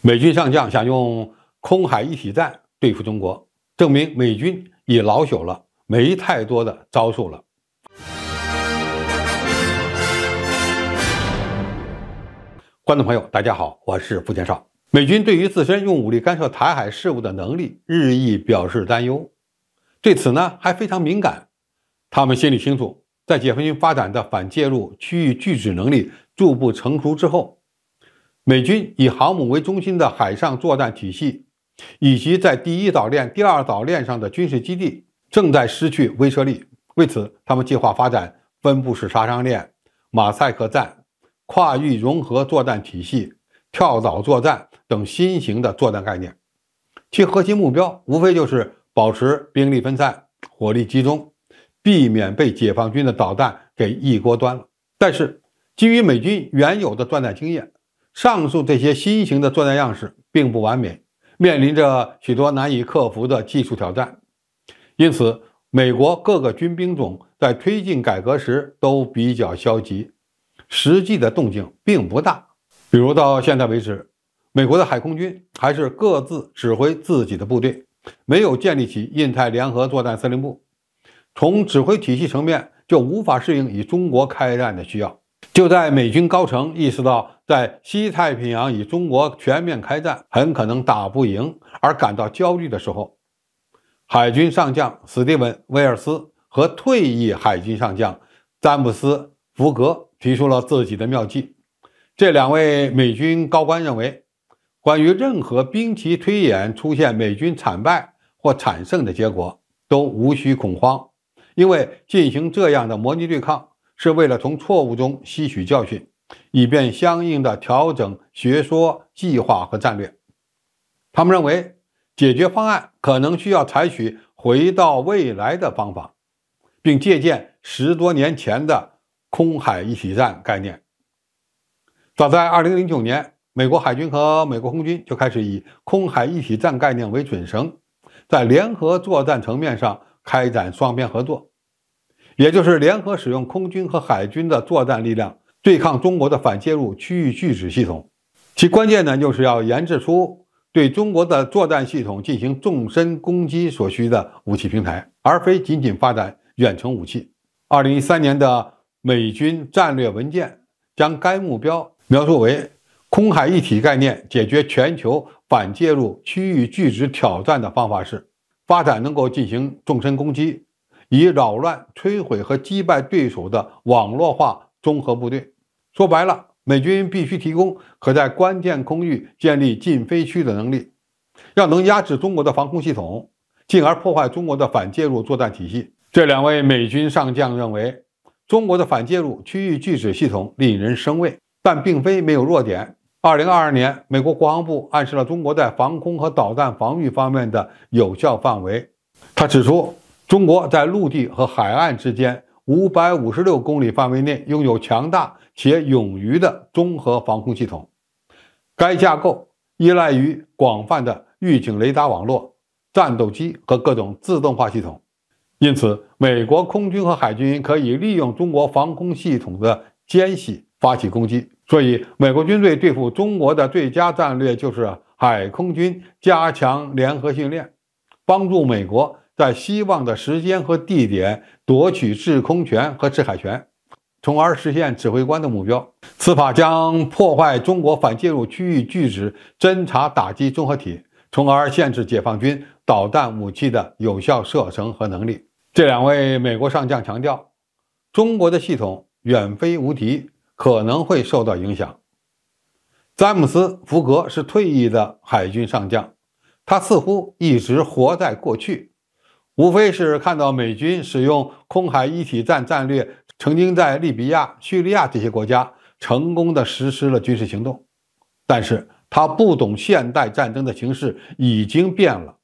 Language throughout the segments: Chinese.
美军上将想用空海一体战对付中国，证明美军已老朽了，没太多的招数了。观众朋友，大家好，我是付建少。美军对于自身用武力干涉台海事务的能力日益表示担忧，对此呢还非常敏感。他们心里清楚，在解放军发展的反介入区域拒止能力逐步成熟之后，美军以航母为中心的海上作战体系，以及在第一岛链、第二岛链上的军事基地正在失去威慑力。为此，他们计划发展分布式杀伤链、马赛克战、跨域融合作战体系、跳岛作战等新型的作战概念。其核心目标无非就是保持兵力分散、火力集中，避免被解放军的导弹给一锅端了。但是，基于美军原有的作战经验，上述这些新型的作战样式并不完美，面临着许多难以克服的技术挑战。因此，美国各个军兵种在推进改革时都比较消极，实际的动静并不大。比如到现在为止，美国的海空军还是各自指挥自己的部队，没有建立起印太联合作战司令部，从指挥体系层面就无法适应与中国开战的需要。就在美军高层意识到在西太平洋与中国全面开战很可能打不赢而感到焦虑的时候，海军上将史蒂文·威尔斯和退役海军上将詹姆斯·福格提出了自己的妙计。这两位美军高官认为，关于任何兵棋推演出现美军惨败或惨胜的结果都无需恐慌，因为进行这样的模拟对抗是为了从错误中吸取教训，以便相应的调整学说、计划和战略。他们认为，解决方案可能需要采取回到未来的方法，并借鉴10多年前的空海一体战概念。早在2009年，美国海军和美国空军就开始以空海一体战概念为准绳，在联合作战层面上开展双边合作，也就是联合使用空军和海军的作战力量对抗中国的反介入区域拒止系统。其关键呢，就是要研制出对中国的作战系统进行纵深攻击所需的武器平台，而非仅仅发展远程武器。2013年的美军战略文件将该目标描述为空海一体概念解决全球反介入区域拒止挑战的方法是发展能够进行纵深攻击，以扰乱、摧毁和击败对手的网络化综合部队。说白了，美军必须提供可在关键空域建立禁飞区的能力，要能压制中国的防空系统，进而破坏中国的反介入作战体系。这两位美军上将认为，中国的反介入区域拒止系统令人生畏，但并非没有弱点。2022年，美国国防部暗示了中国在防空和导弹防御方面的有效范围。他指出，中国在陆地和海岸之间556公里范围内拥有强大且冗余的综合防空系统，该架构依赖于广泛的预警雷达网络、战斗机和各种自动化系统。因此，美国空军和海军可以利用中国防空系统的间隙发起攻击。所以，美国军队对付中国的最佳战略就是海空军加强联合训练，帮助美国在希望的时间和地点夺取制空权和制海权，从而实现指挥官的目标。此法将破坏中国反介入区域拒止侦察打击综合体，从而限制解放军导弹武器的有效射程和能力。这两位美国上将强调，中国的系统远非无敌，可能会受到影响。詹姆斯·福格是退役的海军上将，他似乎一直活在过去，无非是看到美军使用空海一体战战略曾经在利比亚、叙利亚这些国家成功地实施了军事行动，但是他不懂现代战争的形势已经变了，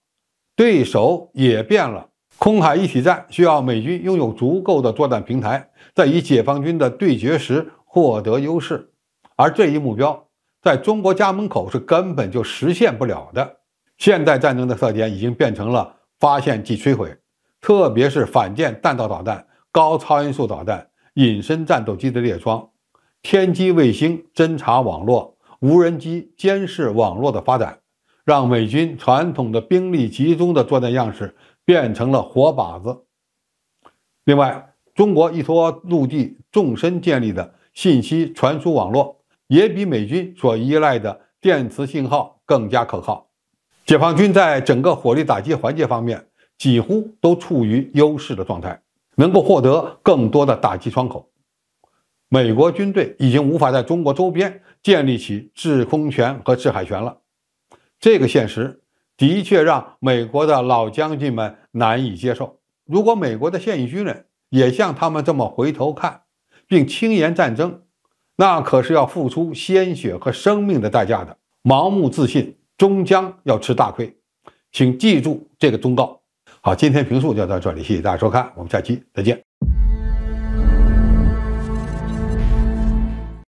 对手也变了。空海一体战需要美军拥有足够的作战平台，在与解放军的对决时获得优势，而这一目标在中国家门口是根本就实现不了的。现代战争的特点已经变成了发现即摧毁，特别是反舰弹道导弹、高超音速导弹、隐身战斗机的列装、天基卫星侦察网络、无人机监视网络的发展，让美军传统的兵力集中的作战样式变成了活靶子。另外，中国依托陆地纵深建立的信息传输网络，也比美军所依赖的电磁信号更加可靠。解放军在整个火力打击环节方面几乎都处于优势的状态，能够获得更多的打击窗口。美国军队已经无法在中国周边建立起制空权和制海权了，这个现实的确让美国的老将军们难以接受。如果美国的现役军人也像他们这么回头看，并轻言战争，那可是要付出鲜血和生命的代价的。盲目自信终将要吃大亏，请记住这个忠告。好，今天评述就到这里，谢谢大家收看，我们下期再见。